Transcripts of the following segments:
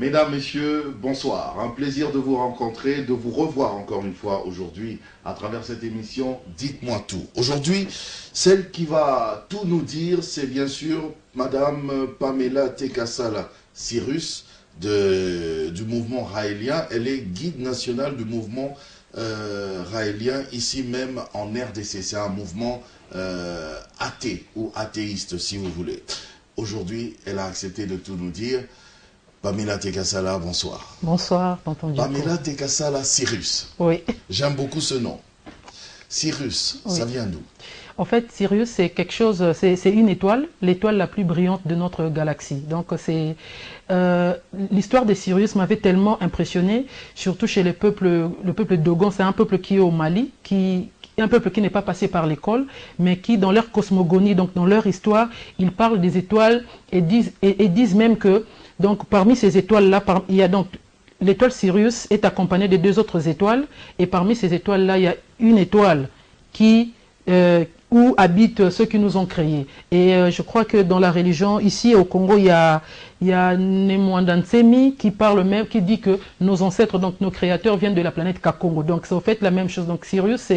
Mesdames, Messieurs, bonsoir. Un plaisir de vous rencontrer, de vous revoir encore une fois aujourd'hui à travers cette émission Dites-moi tout. Aujourd'hui, celle qui va tout nous dire, c'est bien sûr Madame Pamela Tekasala Cyrus du mouvement raélien. Elle est guide nationale du mouvement raélien ici même en RDC. C'est un mouvement athée ou athéiste si vous voulez. Aujourd'hui, elle a accepté de tout nous dire. Pamela Tekasala, bonsoir. Bonsoir, tonton Djoko. Pamela Tekasala Cyrus. Oui. J'aime beaucoup ce nom. Cyrus, oui. Ça vient d'où? En fait, Sirius, c'est quelque chose, c'est une étoile, l'étoile la plus brillante de notre galaxie. Donc, c'est l'histoire de Sirius m'avait tellement impressionné, surtout chez le peuple Dogon. C'est un peuple qui est au Mali, un peuple qui n'est pas passé par l'école, mais qui, dans leur cosmogonie, donc dans leur histoire, ils parlent des étoiles et disent même que, donc, parmi ces étoiles-là, il y a donc l'étoile Sirius est accompagnée de deux autres étoiles, et parmi ces étoiles-là, il y a une étoile où habitent ceux qui nous ont créés. Et je crois que dans la religion, ici au Congo, il y a Nemwandansemi qui parle même, qui dit que nos ancêtres, donc nos créateurs, viennent de la planète Kakongo. Donc c'est au fait la même chose. Donc Sirius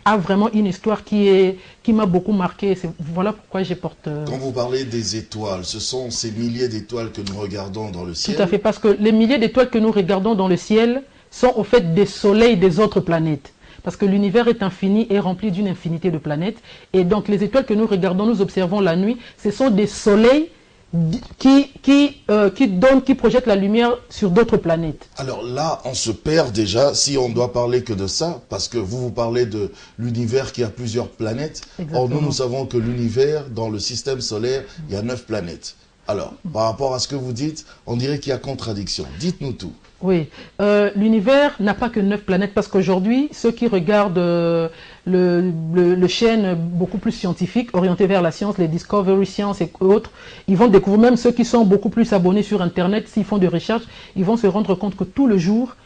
a vraiment une histoire qui m'a beaucoup marqué. Voilà pourquoi je porte... Quand vous parlez des étoiles, ce sont ces milliers d'étoiles que nous regardons dans le ciel? Tout à fait, parce que les milliers d'étoiles que nous regardons dans le ciel sont au fait des soleils des autres planètes. Parce que l'univers est infini et rempli d'une infinité de planètes. Et donc les étoiles que nous regardons, nous observons la nuit, ce sont des soleils qui projettent la lumière sur d'autres planètes. Alors là, on se perd déjà si on doit parler que de ça, parce que vous parlez de l'univers qui a plusieurs planètes. Exactement. Or nous savons que l'univers, dans le système solaire, il y a 9 planètes. Alors, par rapport à ce que vous dites, on dirait qu'il y a contradiction. Dites-nous tout. Oui, l'univers n'a pas que 9 planètes, parce qu'aujourd'hui, ceux qui regardent le chaîne beaucoup plus scientifique, orienté vers la science, les Discovery Science et autres, ils vont découvrir, même ceux qui sont beaucoup plus abonnés sur Internet, s'ils font des recherches, ils vont se rendre compte que tout le jour,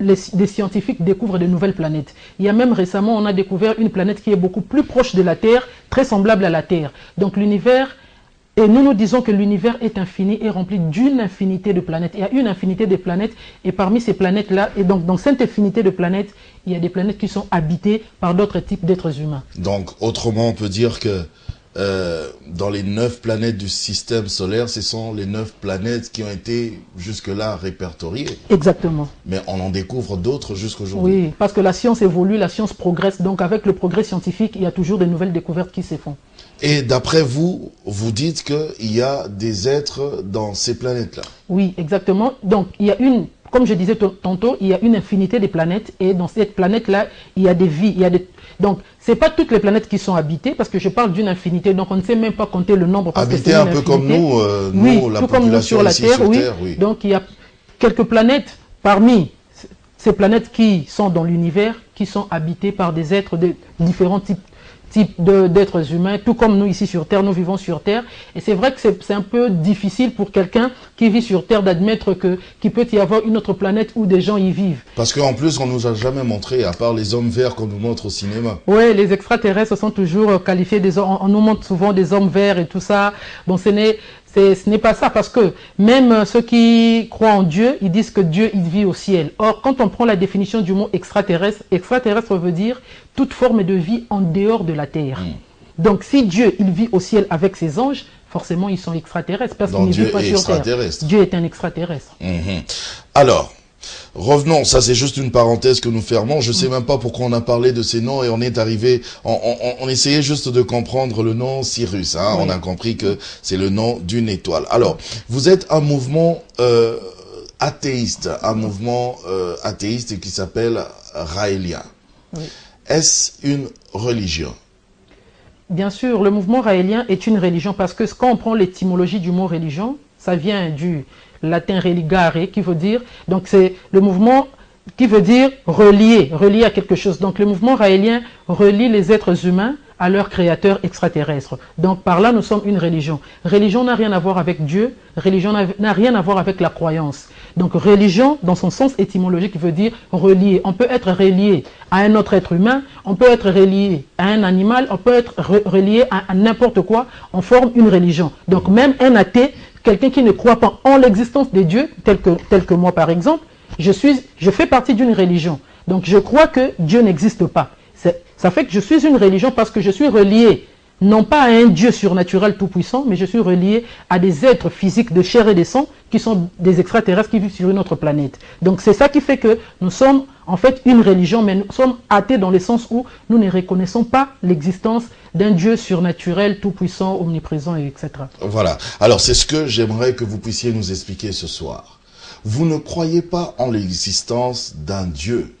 des scientifiques découvrent de nouvelles planètes. Il y a même récemment, on a découvert une planète qui est beaucoup plus proche de la Terre, très semblable à la Terre. Donc l'univers... Et nous disons que l'univers est infini et rempli d'une infinité de planètes. Il y a une infinité de planètes et parmi ces planètes-là, et donc dans cette infinité de planètes, il y a des planètes qui sont habitées par d'autres types d'êtres humains. Donc autrement, on peut dire que dans les 9 planètes du système solaire, ce sont les 9 planètes qui ont été jusque-là répertoriées. Exactement. Mais on en découvre d'autres jusqu'aujourd'hui. Oui, parce que la science évolue, la science progresse. Donc avec le progrès scientifique, il y a toujours de nouvelles découvertes qui se font. Et d'après vous, vous dites qu'il y a des êtres dans ces planètes-là? Oui, exactement. Donc, il y a comme je disais tantôt, il y a une infinité de planètes. Et dans cette planète-là, il y a des vies. Donc, ce n'est pas toutes les planètes qui sont habitées, parce que je parle d'une infinité. Donc, on ne sait même pas compter le nombre. Habitées un peu comme nous, oui, la tout comme nous sur la Terre, oui. Oui. Donc, il y a quelques planètes parmi ces planètes qui sont dans l'univers, qui sont habitées par des êtres de différents types d'êtres humains, tout comme nous ici sur Terre, nous vivons sur Terre. Et c'est vrai que c'est un peu difficile pour quelqu'un qui vit sur Terre d'admettre qu'il peut y avoir une autre planète où des gens y vivent. Parce qu'en plus, on ne nous a jamais montré, à part les hommes verts qu'on nous montre au cinéma. Oui, les extraterrestres sont toujours qualifiés on nous montre souvent des hommes verts et tout ça. Bon, ce n'est pas ça, parce que même ceux qui croient en Dieu, ils disent que Dieu, il vit au ciel. Or, quand on prend la définition du mot extraterrestre, extraterrestre veut dire toute forme de vie en dehors de la Terre. Donc, si Dieu, il vit au ciel avec ses anges, forcément, ils sont extraterrestres, parce qu'ils ne vivent pas sur Terre. Dieu est un extraterrestre. Alors, revenons, ça c'est juste une parenthèse que nous fermons. Je ne sais même pas pourquoi on a parlé de ces noms et on est arrivé, on essayait juste de comprendre le nom Cyrus. Hein. Oui. On a compris que c'est le nom d'une étoile. Alors, vous êtes un mouvement athéiste, athéiste qui s'appelle raélien. Oui. Est-ce une religion? Bien sûr, le mouvement raélien est une religion, parce que quand on prend l'étymologie du mot religion, ça vient du latin religare, qui veut dire, donc c'est le mouvement qui veut dire relier à quelque chose. Donc le mouvement raélien relie les êtres humains à leur créateur extraterrestre. Donc par là, nous sommes une religion. Religion n'a rien à voir avec Dieu, religion n'a rien à voir avec la croyance. Donc religion, dans son sens étymologique, veut dire relier. On peut être relié à un autre être humain, on peut être relié à un animal, on peut être relié à n'importe quoi, on forme une religion. Donc même un athée quelqu'un qui ne croit pas en l'existence des dieux, tel que moi par exemple, je fais partie d'une religion. Donc je crois que Dieu n'existe pas. Ça fait que je suis une religion parce que je suis relié, non pas à un Dieu surnaturel tout-puissant, mais je suis relié à des êtres physiques de chair et de sang qui sont des extraterrestres qui vivent sur une autre planète. Donc c'est ça qui fait que nous sommes en fait une religion, mais nous sommes athées dans le sens où nous ne reconnaissons pas l'existence d'un Dieu surnaturel, tout-puissant, omniprésent, etc. Voilà. Alors c'est ce que j'aimerais que vous puissiez nous expliquer ce soir. Vous ne croyez pas en l'existence d'un Dieu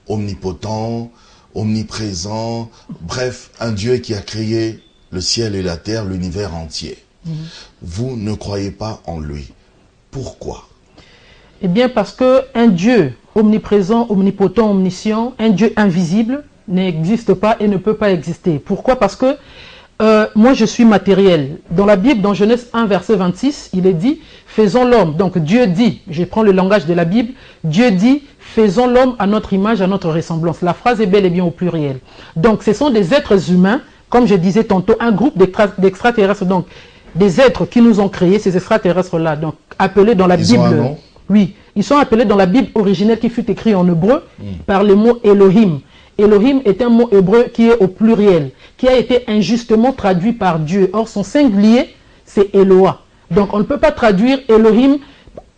omnipotent, omniprésent, bref, un Dieu qui a créé le ciel et la terre, l'univers entier. Vous ne croyez pas en lui. Pourquoi? Eh bien parce qu'un Dieu omniprésent, omnipotent, omniscient, un Dieu invisible n'existe pas et ne peut pas exister. Pourquoi? Parce que moi je suis matériel. Dans la Bible, dans Genèse 1, verset 26, il est dit, faisons l'homme. Donc Dieu dit, je prends le langage de la Bible, Dieu dit, faisons l'homme à notre image, à notre ressemblance. La phrase est bel et bien au pluriel. Donc ce sont des êtres humains, comme je disais tantôt, un groupe d'extraterrestres, donc des êtres qui nous ont créés, ces extraterrestres-là, donc appelés dans la Bible. Ont un nom? Oui, ils sont appelés dans la Bible originelle qui fut écrite en hébreu par le mot Elohim. Elohim est un mot hébreu qui est au pluriel, qui a été injustement traduit par Dieu. Or, son singulier, c'est Eloah. Donc, on ne peut pas traduire Elohim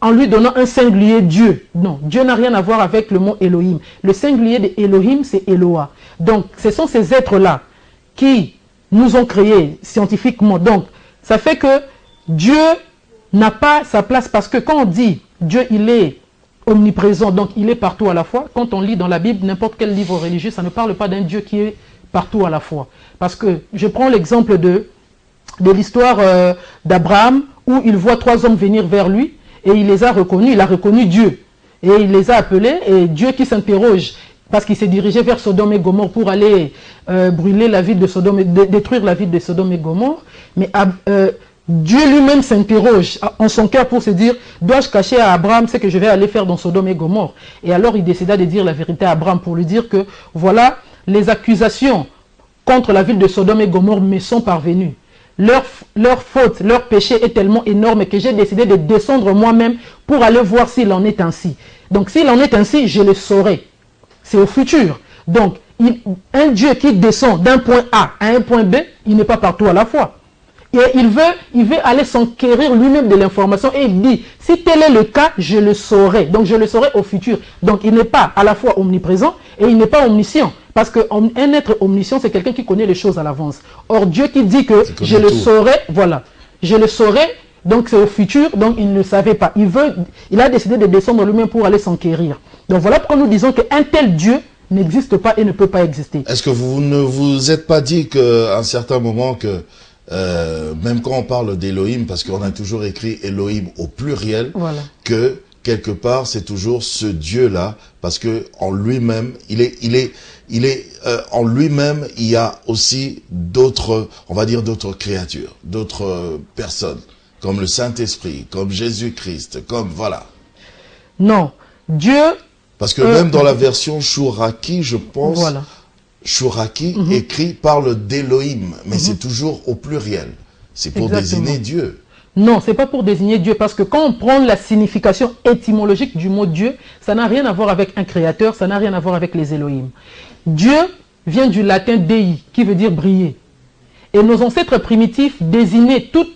en lui donnant un singulier Dieu. Non, Dieu n'a rien à voir avec le mot Elohim. Le singulier de Elohim, c'est Eloah. Donc, ce sont ces êtres-là qui nous ont créés scientifiquement. Donc, ça fait que Dieu n'a pas sa place parce que quand on dit Dieu, il est omniprésent, donc il est partout à la fois. Quand on lit dans la Bible, n'importe quel livre religieux, ça ne parle pas d'un Dieu qui est partout à la fois. Parce que je prends l'exemple de l'histoire d'Abraham, où il voit 3 hommes venir vers lui, et il les a reconnus, il a reconnu Dieu. Et il les a appelés, et Dieu qui s'interroge, parce qu'il s'est dirigé vers Sodome et Gomorrhe pour aller brûler la ville de Sodome, détruire la ville de Sodome et Gomorrhe. Mais Dieu lui-même s'interroge en son cœur pour se dire, dois-je cacher à Abraham ce que je vais aller faire dans Sodome et Gomorrhe? Et alors il décida de dire la vérité à Abraham pour lui dire que voilà, les accusations contre la ville de Sodome et Gomorrhe me sont parvenues. Leur faute, leur péché est tellement énorme que j'ai décidé de descendre moi-même pour aller voir s'il en est ainsi. Donc s'il en est ainsi, je le saurai. C'est au futur. Donc un Dieu qui descend d'un point A à un point B, il n'est pas partout à la fois. Et il veut aller s'enquérir lui-même de l'information et il dit, si tel est le cas, je le saurai. Donc je le saurai au futur. Donc il n'est pas à la fois omniprésent et il n'est pas omniscient. Parce qu'un être omniscient, c'est quelqu'un qui connaît les choses à l'avance. Or Dieu qui dit que je le saurai, voilà, je le saurai, donc c'est au futur, donc il ne savait pas. Il a décidé de descendre lui-même pour aller s'enquérir. Donc voilà pourquoi nous disons qu'un tel Dieu n'existe pas et ne peut pas exister. Est-ce que vous ne vous êtes pas dit qu'à un certain moment que même quand on parle d'Elohim, parce qu'on a toujours écrit Elohim au pluriel, voilà, que quelque part c'est toujours ce Dieu-là, parce que en lui-même, en lui-même, il y a aussi d'autres, on va dire d'autres créatures, d'autres personnes, comme le Saint-Esprit, comme Jésus-Christ, comme voilà. Non, Dieu. Parce que même dans la version Chouraki, je pense. Voilà. Chouraki écrit parle d'Elohim, mais c'est toujours au pluriel. C'est pour désigner Dieu. Non, c'est pas pour désigner Dieu, parce que quand on prend la signification étymologique du mot Dieu, ça n'a rien à voir avec un créateur, ça n'a rien à voir avec les Elohim. Dieu vient du latin Dei, qui veut dire briller. Et nos ancêtres primitifs désignaient tout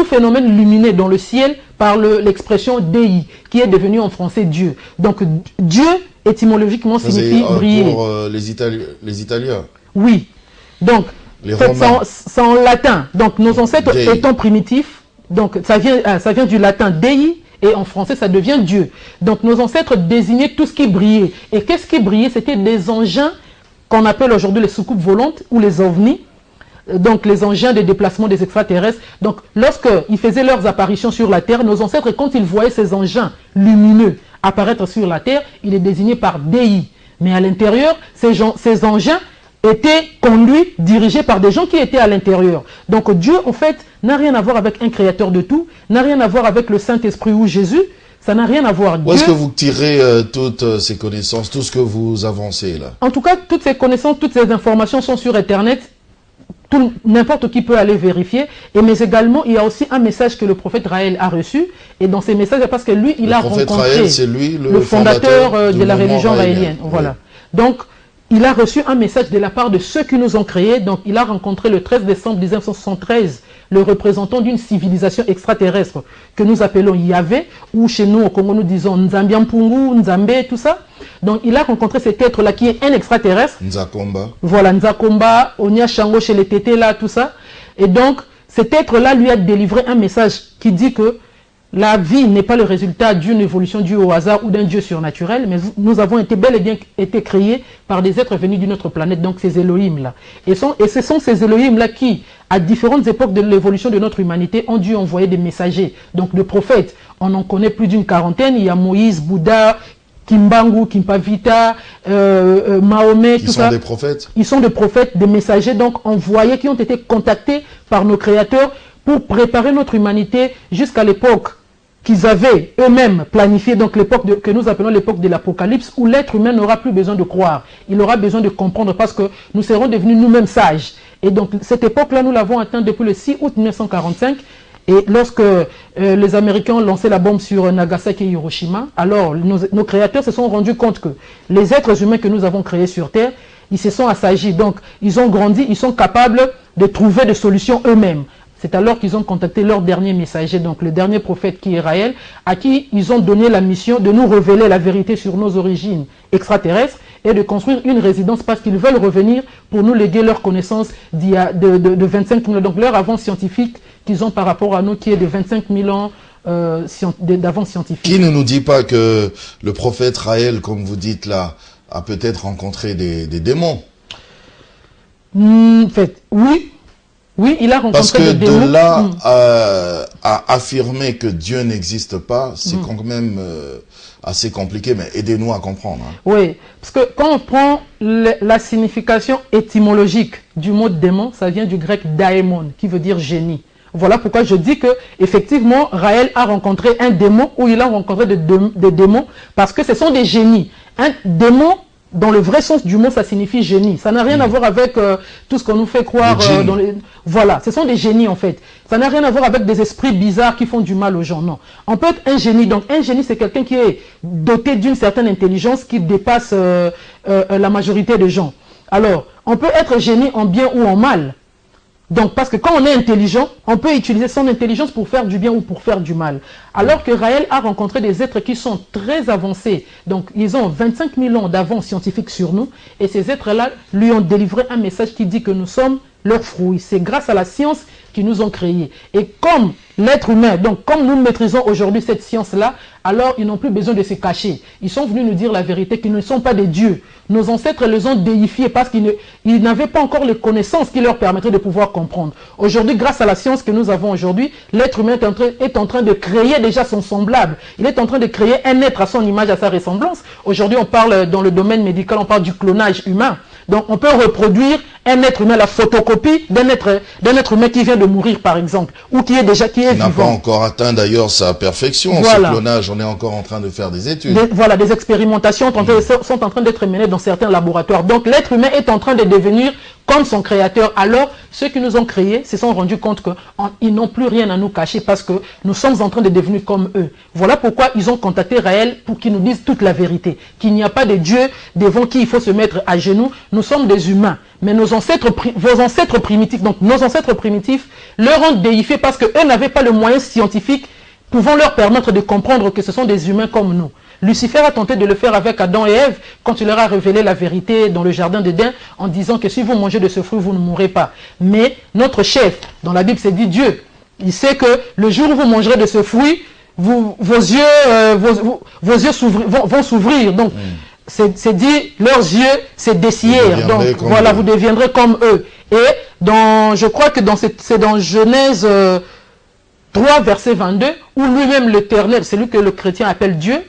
phénomène lumineux dans le ciel par l'expression Dei, qui est devenu en français Dieu. Donc Dieu, étymologiquement, signifie briller. Pour les Italiens. Oui. Donc, c'est en latin. Donc, nos ancêtres étant primitifs, donc ça vient du latin Dei, et en français, ça devient Dieu. Donc, nos ancêtres désignaient tout ce qui brillait. Et qu'est-ce qui brillait? C'était des engins qu'on appelle aujourd'hui les soucoupes volantes ou les ovnis. Donc, les engins de déplacement des extraterrestres. Donc, lorsqu'ils faisaient leurs apparitions sur la Terre, nos ancêtres, quand ils voyaient ces engins lumineux apparaître sur la Terre, ils les désignaient par Dei. Mais à l'intérieur, ces engins étaient conduits, dirigés par des gens qui étaient à l'intérieur. Donc Dieu, en fait, n'a rien à voir avec un créateur de tout, n'a rien à voir avec le Saint-Esprit ou Jésus, ça n'a rien à voir. Où est-ce que vous tirez toutes ces connaissances, tout ce que vous avancez là? En tout cas, toutes ces connaissances, toutes ces informations sont sur Internet. n'importe qui peut aller vérifier. Mais également, il y a aussi un message que le prophète Raël a reçu. Et dans ces messages, parce que lui, il a rencontré Raël, c'est lui, le fondateur de la religion raélienne. Voilà. Donc, il a reçu un message de la part de ceux qui nous ont créés. Donc, il a rencontré le 13 décembre 1973 le représentant d'une civilisation extraterrestre que nous appelons Yahvé, ou chez nous au Congo nous disons Nzambiampungu, Nzambé, tout ça. Donc, il a rencontré cet être-là qui est un extraterrestre. Nzakomba. Voilà, Nzakomba, Onya Shango chez les Tétés là, tout ça. Et donc, cet être-là lui a délivré un message qui dit que la vie n'est pas le résultat d'une évolution due au hasard ou d'un dieu surnaturel, mais nous avons été bel et bien été créés par des êtres venus d'une autre planète, donc ces Elohim-là. Et ce sont ces Elohim-là qui, à différentes époques de l'évolution de notre humanité, ont dû envoyer des messagers. Donc de prophètes, on en connaît plus d'une quarantaine. Il y a Moïse, Bouddha, Kimbangu, Kimpavita, Mahomet, tout ça. Ils sont des prophètes. Ils sont des prophètes, des messagers, donc envoyés, qui ont été contactés par nos créateurs pour préparer notre humanité jusqu'à l'époque qu'ils avaient eux-mêmes planifié, donc l'époque que nous appelons l'époque de l'Apocalypse, où l'être humain n'aura plus besoin de croire. Il aura besoin de comprendre parce que nous serons devenus nous-mêmes sages. Et donc cette époque-là, nous l'avons atteinte depuis le 6 août 1945. Et lorsque les Américains ont lancé la bombe sur Nagasaki et Hiroshima, alors nos créateurs se sont rendus compte que les êtres humains que nous avons créés sur Terre, ils se sont assagis. Donc ils ont grandi, ils sont capables de trouver des solutions eux-mêmes. C'est alors qu'ils ont contacté leur dernier messager, donc le dernier prophète qui est Raël, à qui ils ont donné la mission de nous révéler la vérité sur nos origines extraterrestres et de construire une résidence parce qu'ils veulent revenir pour nous léguer leurs connaissances de 25 000 ans. Donc leur avance scientifique qu'ils ont par rapport à nous qui est de 25 000 ans d'avance scientifique. Qui ne nous dit pas que le prophète Raël, comme vous dites là, a peut-être rencontré des démons? En fait, oui. Oui, il a rencontré des démons. Parce que de là à affirmer que Dieu n'existe pas, c'est quand même assez compliqué, mais aidez-nous à comprendre. Hein. Oui, parce que quand on prend la signification étymologique du mot démon, ça vient du grec daemon, qui veut dire génie. Voilà pourquoi je dis que effectivement Raël a rencontré un démon, ou il a rencontré des démons, parce que ce sont des génies. Un démon, dans le vrai sens du mot, ça signifie génie. Ça n'a rien à voir avec tout ce qu'on nous fait croire. Voilà, ce sont des génies en fait. Ça n'a rien à voir avec des esprits bizarres qui font du mal aux gens, non. On peut être un génie. Donc un génie, c'est quelqu'un qui est doté d'une certaine intelligence qui dépasse la majorité des gens. Alors, on peut être génie en bien ou en mal. Donc, parce que quand on est intelligent, on peut utiliser son intelligence pour faire du bien ou pour faire du mal. Alors que Raël a rencontré des êtres qui sont très avancés. Donc, ils ont 25 000 ans d'avance scientifique sur nous. Et ces êtres-là lui ont délivré un message qui dit que nous sommes leurs fruits. C'est grâce à la science qu'ils nous ont créés. Et comme l'être humain, donc comme nous maîtrisons aujourd'hui cette science-là, alors ils n'ont plus besoin de se cacher. Ils sont venus nous dire la vérité, qu'ils ne sont pas des dieux. Nos ancêtres les ont déifiés parce qu'ils n'avaient pas encore les connaissances qui leur permettraient de pouvoir comprendre. Aujourd'hui, grâce à la science que nous avons aujourd'hui, l'être humain est en train de créer déjà son semblable. Il est en train de créer un être à son image, à sa ressemblance. Aujourd'hui, on parle dans le domaine médical, on parle du clonage humain. Donc, on peut reproduire un être humain, la photocopie d'un être humain qui vient de mourir, par exemple, ou qui est vivant. N'a pas encore atteint d'ailleurs sa perfection. Voilà. Ce clonage, on est encore en train de faire des études. Voilà, des expérimentations sont en train d'être menées dans certains laboratoires. Donc, l'être humain est en train de devenir comme son créateur. Alors, ceux qui nous ont créés se sont rendus compte qu'ils n'ont plus rien à nous cacher parce que nous sommes en train de devenir comme eux. Voilà pourquoi ils ont contacté Raël pour qu'il nous dise toute la vérité. Qu'il n'y a pas de Dieu devant qui il faut se mettre à genoux. Nous sommes des humains. Mais vos ancêtres primitifs, donc nos ancêtres primitifs, leur ont déifié parce qu'eux n'avaient pas le moyen scientifique pouvant leur permettre de comprendre que ce sont des humains comme nous. Lucifer a tenté de le faire avec Adam et Ève quand il leur a révélé la vérité dans le jardin d'Éden en disant que si vous mangez de ce fruit, vous ne mourrez pas. Mais notre chef, dans la Bible, c'est dit Dieu. Il sait que le jour où vous mangerez de ce fruit, vos yeux vont s'ouvrir. Donc, c'est dit, leurs yeux se dessillèrent. Donc, voilà, vous deviendrez comme eux. Et je crois que c'est dans Genèse 3, verset 22, où lui-même l'Éternel, c'est lui que le chrétien appelle Dieu,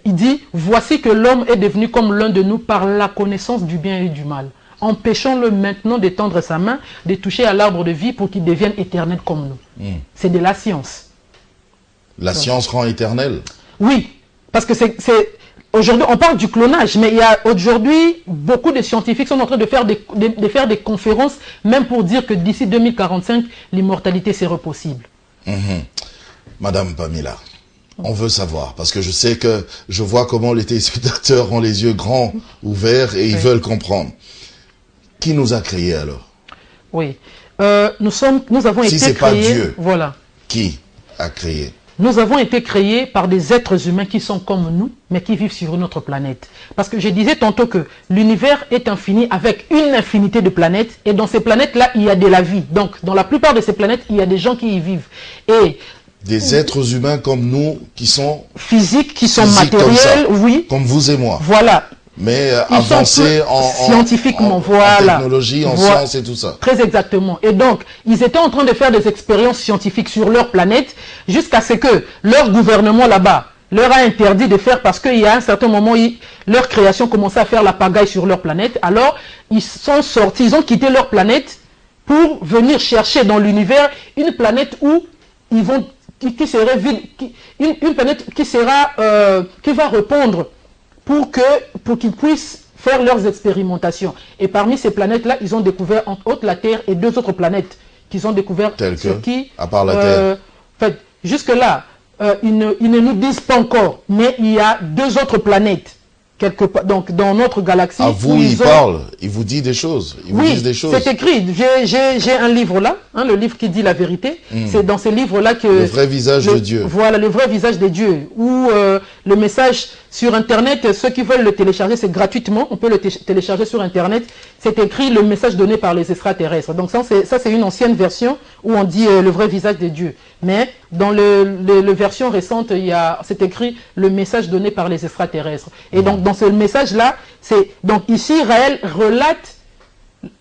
il dit, voici que l'homme est devenu comme l'un de nous par la connaissance du bien et du mal. Empêchons-le maintenant d'étendre sa main, de toucher à l'arbre de vie pour qu'il devienne éternel comme nous. C'est de la science. La science rend éternel? Oui, parce que Aujourd'hui, on parle du clonage, mais il y a aujourd'hui, beaucoup de scientifiques sont en train de faire des conférences, même pour dire que d'ici 2045, l'immortalité serait possible. Madame Pamela, on veut savoir, parce que je vois comment les téléspectateurs ont les yeux grands, ouverts, et ils veulent comprendre. Qui nous a créés alors? Oui, nous avons été créés... Si ce n'est pas Dieu, voilà. Qui a créé? Nous avons été créés par des êtres humains qui sont comme nous, mais qui vivent sur une autre planète. Parce que je disais tantôt que l'univers est infini avec une infinité de planètes. Et dans ces planètes-là, il y a de la vie. Donc, dans la plupart de ces planètes, il y a des gens qui y vivent. Et des êtres humains comme nous, qui sont... physiques, qui sont matériels, oui. Comme vous et moi. Voilà. Mais avancés scientifiquement, en voilà. technologie, en science et tout ça. Très exactement. Et donc, ils étaient en train de faire des expériences scientifiques sur leur planète jusqu'à ce que leur gouvernement là-bas leur a interdit de faire parce qu'il y a un certain moment, leur création commençait à faire la pagaille sur leur planète. Alors, ils sont sortis, ils ont quitté leur planète pour venir chercher dans l'univers une planète où ils vont, qui serait vide, une planète qui sera, qui va répondre pour qu'ils puissent faire leurs expérimentations. Et parmi ces planètes-là, ils ont découvert entre autres la Terre et deux autres planètes qu'ils ont découvert. Telles que, à part la Terre. En fait, jusque-là, ils ne nous disent pas encore, mais il y a deux autres planètes, quelque part, donc dans notre galaxie. À vous, ils parlent, ils vous disent des choses, ils vous disent des choses. C'est écrit. J'ai un livre là, le livre qui dit la vérité. C'est dans ce livre-là que... Le vrai visage de Dieu. Voilà, le vrai visage de Dieu. Ou le message sur Internet, ceux qui veulent le télécharger, c'est gratuitement. On peut le télécharger sur Internet. C'est écrit le message donné par les extraterrestres. Donc ça, c'est une ancienne version où on dit le vrai visage de Dieu. Mais dans la version récente, c'est écrit le message donné par les extraterrestres. Et donc dans ce message-là, donc ici, Raël relate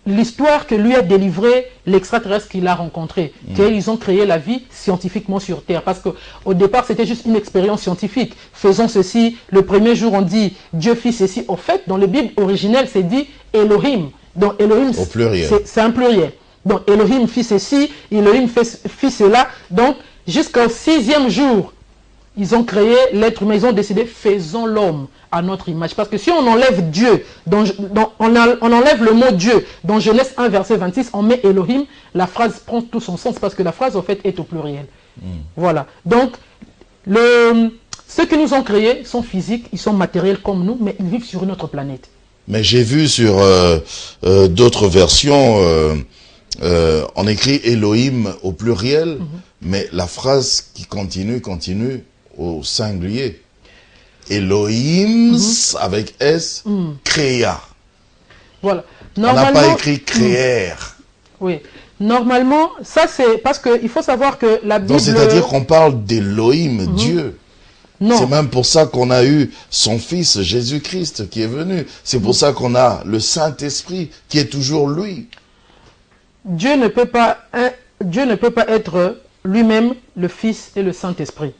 l'histoire que lui a délivré l'extraterrestre qu'il a rencontré, qu'ils ont créé la vie scientifiquement sur Terre. Parce qu'au départ, c'était juste une expérience scientifique. Faisons ceci. Le premier jour, on dit Dieu fit ceci. Au fait, dans le Bible originelle, c'est dit Elohim. Donc Elohim, au pluriel. C'est un pluriel. Donc Elohim fit ceci, Elohim fit cela. Donc jusqu'au 6e jour, ils ont créé l'être humain, ils ont décidé, faisons l'homme à notre image. Parce que si on enlève Dieu, on enlève le mot Dieu, dans Genèse 1, verset 26, on met Elohim, la phrase prend tout son sens, parce que la phrase, en fait, est au pluriel. Voilà. Donc, ceux qui nous ont créés sont physiques, ils sont matériels comme nous, mais ils vivent sur une autre planète. Mais j'ai vu sur d'autres versions, on écrit Elohim au pluriel, mais la phrase qui continue au singulier. Elohim avec S, créa. Voilà. On n'a pas écrit créère. Oui. Normalement, ça c'est parce qu'il faut savoir que la Bible... c'est-à-dire qu'on parle d'Elohim, Dieu. C'est même pour ça qu'on a eu son fils Jésus-Christ qui est venu. C'est pour ça qu'on a le Saint-Esprit qui est toujours lui. Dieu ne peut pas être lui-même le Fils et le Saint-Esprit.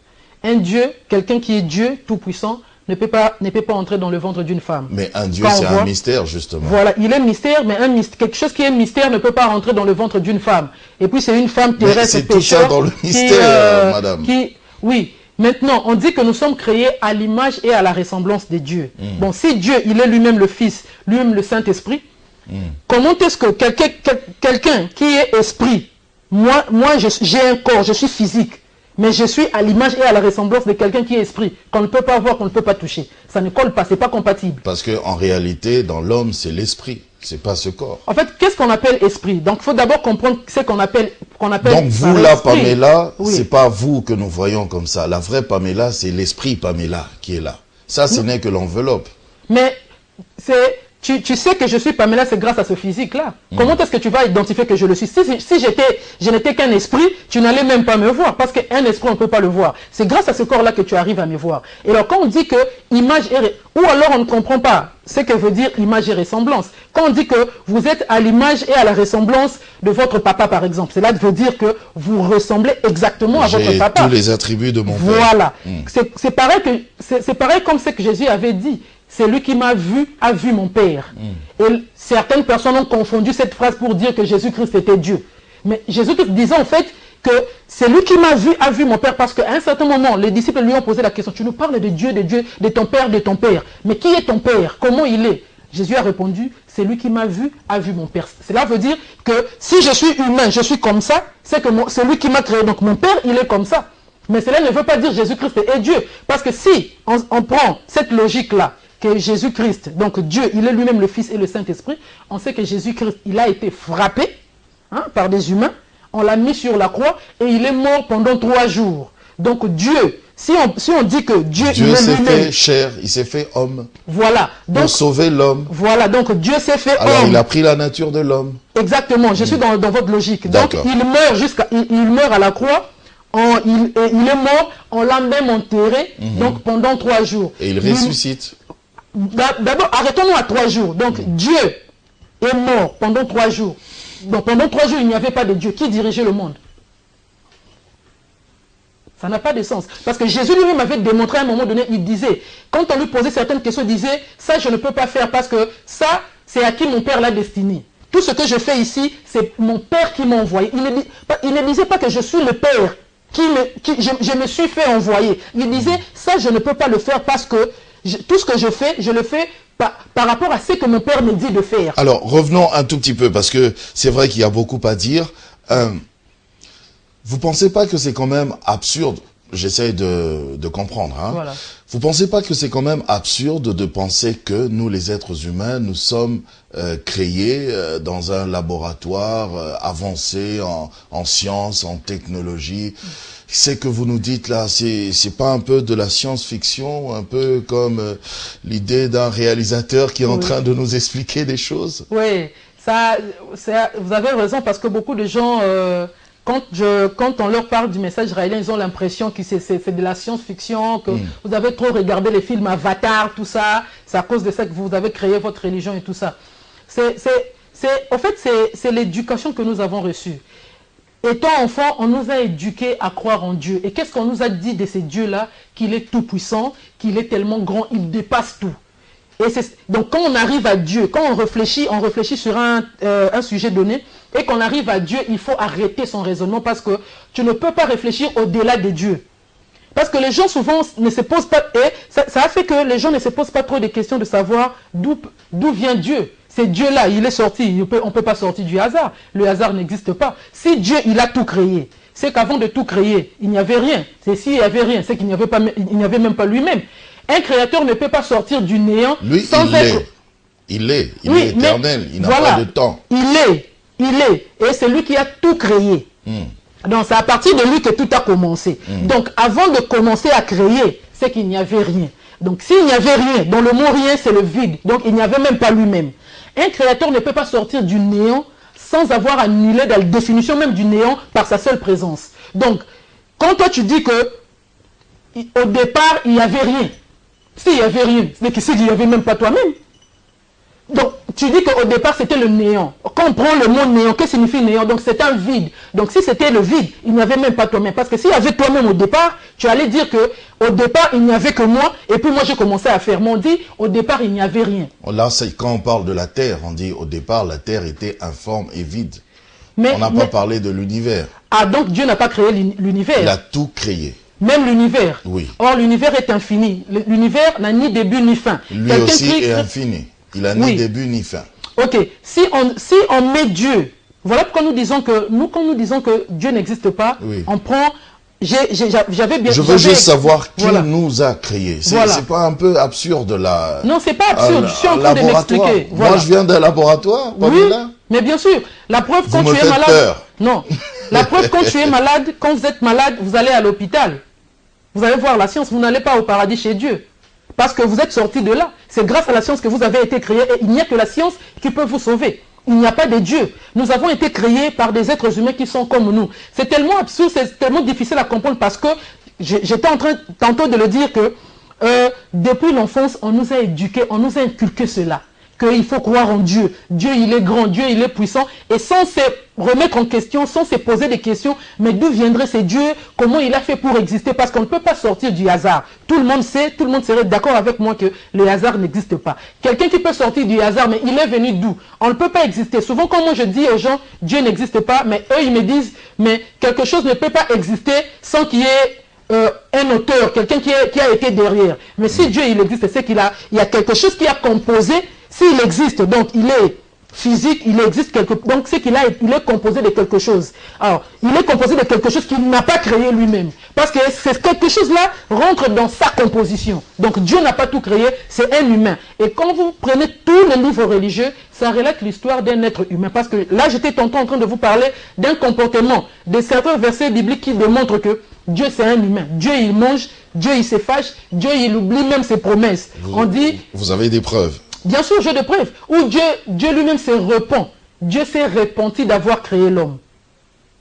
Un Dieu, quelqu'un qui est Dieu tout-puissant, ne peut pas entrer dans le ventre d'une femme. Mais un Dieu, c'est un mystère, justement. Voilà, il est mystère, mais quelque chose qui est mystère ne peut pas rentrer dans le ventre d'une femme. Et puis c'est une femme terrestre. C'est tout ça dans le mystère, madame. Oui. Maintenant, on dit que nous sommes créés à l'image et à la ressemblance de Dieu. Bon, si Dieu, il est lui-même le Fils, lui-même le Saint-Esprit, comment est-ce que quelqu'un qui est esprit, moi j'ai un corps, je suis physique, mais je suis à l'image et à la ressemblance de quelqu'un qui est esprit, qu'on ne peut pas voir, qu'on ne peut pas toucher. Ça ne colle pas, c'est pas compatible. Parce qu'en réalité, dans l'homme, c'est l'esprit, c'est pas ce corps. En fait, qu'est-ce qu'on appelle esprit? Donc, il faut d'abord comprendre ce qu'on appelle Donc, vous là, Pamela, c'est pas vous que nous voyons comme ça. La vraie Pamela, c'est l'esprit Pamela qui est là. Ça, ce n'est que l'enveloppe. Mais, tu sais que je suis Pamela, c'est grâce à ce physique-là. Comment est-ce que tu vas identifier que je le suis? Si je n'étais qu'un esprit, tu n'allais même pas me voir. Parce qu'un esprit, on ne peut pas le voir. C'est grâce à ce corps-là que tu arrives à me voir. Et alors, quand on dit que image et... Ou alors, on ne comprend pas ce que veut dire image et ressemblance. Quand on dit que vous êtes à l'image et à la ressemblance de votre papa, par exemple, cela veut dire que vous ressemblez exactement à votre papa. J'ai tous les attributs de mon père. Voilà. C'est pareil comme ce que Jésus avait dit. C'est lui qui m'a vu, a vu mon Père. Et certaines personnes ont confondu cette phrase pour dire que Jésus-Christ était Dieu. Mais Jésus-Christ disait en fait, que celui qui m'a vu a vu mon Père, parce qu'à un certain moment, les disciples lui ont posé la question, tu nous parles de Dieu, de ton Père, de ton Père. Mais qui est ton Père? Comment il est? Jésus a répondu, celui qui m'a vu a vu mon Père. Cela veut dire que si je suis humain, je suis comme ça, c'est que celui qui m'a créé, donc mon Père, il est comme ça. Mais cela ne veut pas dire Jésus-Christ est Dieu. Parce que si on prend cette logique-là, que Jésus-Christ, donc Dieu, il est lui-même le Fils et le Saint-Esprit, on sait que Jésus-Christ, il a été frappé par des humains, on l'a mis sur la croix et il est mort pendant 3 jours. Donc Dieu, si on dit que Dieu s'est fait chair, il s'est fait homme. Voilà. Donc, pour sauver l'homme. Voilà, donc Dieu s'est fait homme. Alors il a pris la nature de l'homme. Exactement, je suis dans votre logique. Donc il meurt à la croix, il est mort, on l'a même enterré, donc pendant 3 jours. Et il ressuscite. D'abord, arrêtons-nous à 3 jours. Donc Dieu est mort pendant 3 jours. Donc pendant 3 jours, il n'y avait pas de Dieu. Qui dirigeait le monde? Ça n'a pas de sens. Parce que Jésus lui-même avait démontré à un moment donné, il disait, quand on lui posait certaines questions, il disait, ça je ne peux pas faire parce que ça, c'est à qui mon Père l'a destiné. Tout ce que je fais ici, c'est mon Père qui m'a envoyé. Il ne disait pas que je suis le Père, je me suis fait envoyer. Il disait, ça je ne peux pas le faire parce que tout ce que je le fais par rapport à ce que mon Père me dit de faire. Alors, revenons un tout petit peu, parce que c'est vrai qu'il y a beaucoup à dire. Vous pensez pas que c'est quand même absurde? J'essaie de comprendre. Hein. Voilà. Vous pensez pas que c'est quand même absurde de penser que nous, les êtres humains, nous sommes créés dans un laboratoire avancé en sciences, en technologie? Ce que vous nous dites là, c'est pas un peu de la science-fiction, un peu comme l'idée d'un réalisateur qui est en train de nous expliquer des choses? Oui, vous avez raison, parce que beaucoup de gens, quand on leur parle du message israélien, ils ont l'impression que c'est de la science-fiction, que vous avez trop regardé les films Avatar, tout ça, c'est à cause de ça que vous avez créé votre religion et tout ça. En fait, c'est l'éducation que nous avons reçue. Étant enfant, on nous a éduqués à croire en Dieu. Et qu'est-ce qu'on nous a dit de ces dieux-là? Qu'il est tout puissant, qu'il est tellement grand, il dépasse tout. Donc quand on arrive à Dieu, quand on réfléchit sur un sujet donné, et qu'on arrive à Dieu, il faut arrêter son raisonnement, parce que tu ne peux pas réfléchir au-delà de Dieu. Parce que les gens souvent ne se posent pas, et ça a fait que les gens ne se posent pas trop de questions de savoir d'où vient Dieu. C'est Dieu-là, il est sorti, on ne peut pas sortir du hasard. Le hasard n'existe pas. Si Dieu, il a tout créé, c'est qu'avant de tout créer, il n'y avait rien. C'est s'il n'y avait rien, c'est qu'il n'y avait même pas lui-même. Un créateur ne peut pas sortir du néant sans être... Il est éternel, il n'a pas de temps. Il est, et c'est lui qui a tout créé. Donc c'est à partir de lui que tout a commencé. Donc avant de commencer à créer, c'est qu'il n'y avait rien. Donc s'il n'y avait rien, dans le mot rien, c'est le vide. Donc il n'y avait même pas lui-même. Un créateur ne peut pas sortir du néant sans avoir annulé la définition même du néant par sa seule présence. Donc, quand toi tu dis que au départ, il n'y avait rien. S'il n'y avait rien, c'est qu'il n'y avait même pas toi-même. Donc, tu dis qu'au départ, c'était le néant. Quand on prend le mot néant, qu'est-ce que signifie néant? Donc, c'est un vide. Donc, si c'était le vide, il n'y avait même pas toi-même. Parce que s'il y avait toi-même au départ, tu allais dire que au départ, il n'y avait que moi. Et puis, moi, j'ai commencé à faire. Mais on dit, au départ, il n'y avait rien. Là, c'est quand on parle de la Terre, on dit, au départ, la Terre était informe et vide. On n'a pas parlé de l'univers. Ah, donc Dieu n'a pas créé l'univers. Il a tout créé. Même l'univers. Oui. Or, l'univers est infini. L'univers n'a ni début ni fin. Lui aussi est infini. Il n'a ni début ni fin. Ok. Si on met Dieu, voilà pourquoi nous disons que, quand nous disons que Dieu n'existe pas, on prend... Je veux juste savoir qui nous a créés. C'est pas un peu absurde là? Non, c'est pas absurde. Je suis en train de m'expliquer. Moi, je viens d'un laboratoire. Mais bien sûr. La preuve, quand tu es malade... Peur. Non. La preuve, quand tu es malade, quand vous êtes malade, vous allez à l'hôpital. Vous allez voir la science. Vous n'allez pas au paradis chez Dieu. Parce que vous êtes sorti de là. C'est grâce à la science que vous avez été créé. Et il n'y a que la science qui peut vous sauver. Il n'y a pas de Dieu. Nous avons été créés par des êtres humains qui sont comme nous. C'est tellement absurde, c'est tellement difficile à comprendre, parce que j'étais en train tantôt de le dire que depuis l'enfance, on nous a éduqués, on nous a inculqué cela. qu'il faut croire en Dieu. Dieu, il est grand, Dieu, il est puissant. Et sans se remettre en question, sans se poser des questions, mais d'où viendrait ce Dieu? Comment il a fait pour exister? Parce qu'on ne peut pas sortir du hasard. Tout le monde sait, tout le monde serait d'accord avec moi que le hasard n'existe pas. Quelqu'un qui peut sortir du hasard, mais il est venu d'où? On ne peut pas exister. Souvent, quand moi je dis aux gens, Dieu n'existe pas, mais eux, ils me disent, mais quelque chose ne peut pas exister sans qu'il y ait un auteur, quelqu'un qui a été derrière. Mais si Dieu il existe, c'est qu'il y a quelque chose qui a composé. S'il existe, donc il est physique, il existe donc c'est qu'il il est composé de quelque chose. Alors, il est composé de quelque chose qu'il n'a pas créé lui-même. Parce que quelque chose-là rentre dans sa composition. Donc Dieu n'a pas tout créé, c'est un humain. Et quand vous prenez tous les livres religieux, ça relate l'histoire d'un être humain. Parce que là, j'étais tantôt en train de vous parler d'un comportement, de certains versets bibliques qui démontrent que Dieu c'est un humain. Dieu il mange, Dieu il se fâche, Dieu il oublie même ses promesses. Vous avez des preuves? Bien sûr, j'ai des preuves. Où Dieu lui-même se repent. Dieu s'est repenti d'avoir créé l'homme.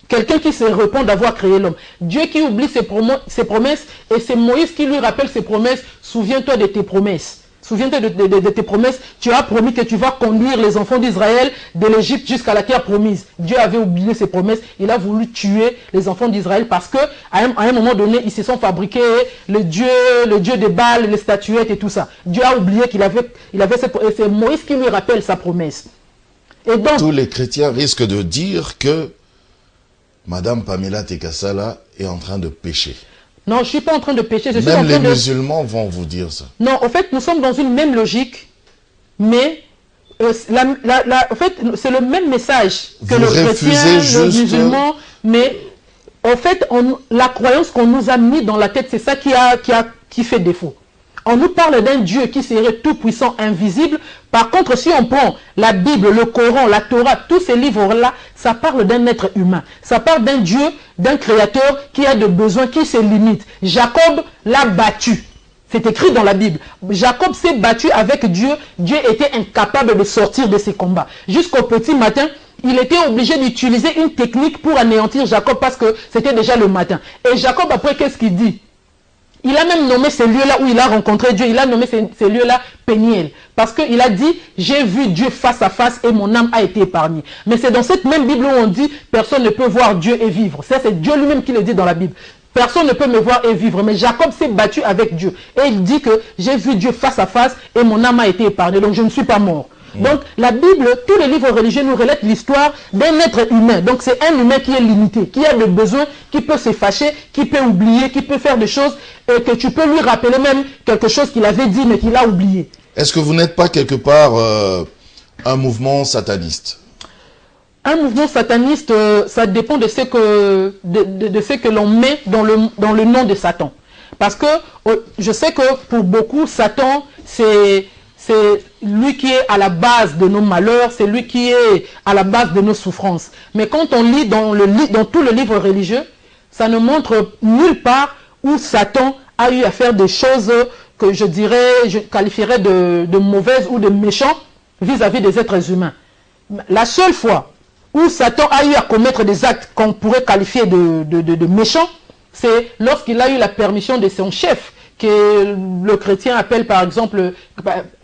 Quelqu'un qui se repent d'avoir créé l'homme. Dieu qui oublie ses promesses, et c'est Moïse qui lui rappelle ses promesses. Souviens-toi de tes promesses. Souviens-toi de tes promesses. Tu as promis que tu vas conduire les enfants d'Israël de l'Égypte jusqu'à la terre promise. Dieu avait oublié ses promesses. Il a voulu tuer les enfants d'Israël parce que à un moment donné, ils se sont fabriqués le dieu de Baal, les statuettes et tout ça. Dieu a oublié qu'il avait et c'est Moïse qui lui rappelle sa promesse. Et donc, tous les chrétiens risquent de dire que Madame Pamela Tekassala est en train de pécher. Non, je ne suis pas en train de pécher. Même les musulmans vont vous dire ça. Non, en fait, nous sommes dans une même logique, mais en fait, c'est le même message que le chrétien, le musulman, mais en fait, la croyance qu'on nous a mis dans la tête, c'est ça qui fait défaut. On nous parle d'un Dieu qui serait tout puissant, invisible. Par contre, si on prend la Bible, le Coran, la Torah, tous ces livres-là, ça parle d'un être humain. Ça parle d'un Dieu, d'un créateur qui a des besoins, qui se limite. Jacob l'a battu. C'est écrit dans la Bible. Jacob s'est battu avec Dieu. Dieu était incapable de sortir de ses combats. Jusqu'au petit matin, il était obligé d'utiliser une technique pour anéantir Jacob parce que c'était déjà le matin. Et Jacob, après, qu'est-ce qu'il dit? Il a même nommé ces lieux-là où il a rencontré Dieu, il a nommé ces lieux-là Péniel. Parce qu'il a dit, j'ai vu Dieu face à face et mon âme a été épargnée. Mais c'est dans cette même Bible où on dit, personne ne peut voir Dieu et vivre. Ça, c'est Dieu lui-même qui le dit dans la Bible. Personne ne peut me voir et vivre. Mais Jacob s'est battu avec Dieu. Et il dit que j'ai vu Dieu face à face et mon âme a été épargnée. Donc je ne suis pas mort. Donc la Bible, tous les livres religieux nous relatent l'histoire d'un être humain. Donc c'est un humain qui est limité, qui a des besoins, qui peut se fâcher, qui peut oublier, qui peut faire des choses et que tu peux lui rappeler même quelque chose qu'il avait dit mais qu'il a oublié. Est-ce que vous n'êtes pas quelque part un mouvement sataniste? Un mouvement sataniste, ça dépend de ce que l'on met dans le nom de Satan. Parce que je sais que pour beaucoup, Satan, c'est lui qui est à la base de nos malheurs, c'est lui qui est à la base de nos souffrances. Mais quand on lit dans tout le livre religieux, ça ne montre nulle part où Satan a eu à faire des choses que je qualifierais de mauvaises ou de méchantes vis-à-vis des êtres humains. La seule fois où Satan a eu à commettre des actes qu'on pourrait qualifier de méchants, c'est lorsqu'il a eu la permission de son chef, que le chrétien appelle par exemple,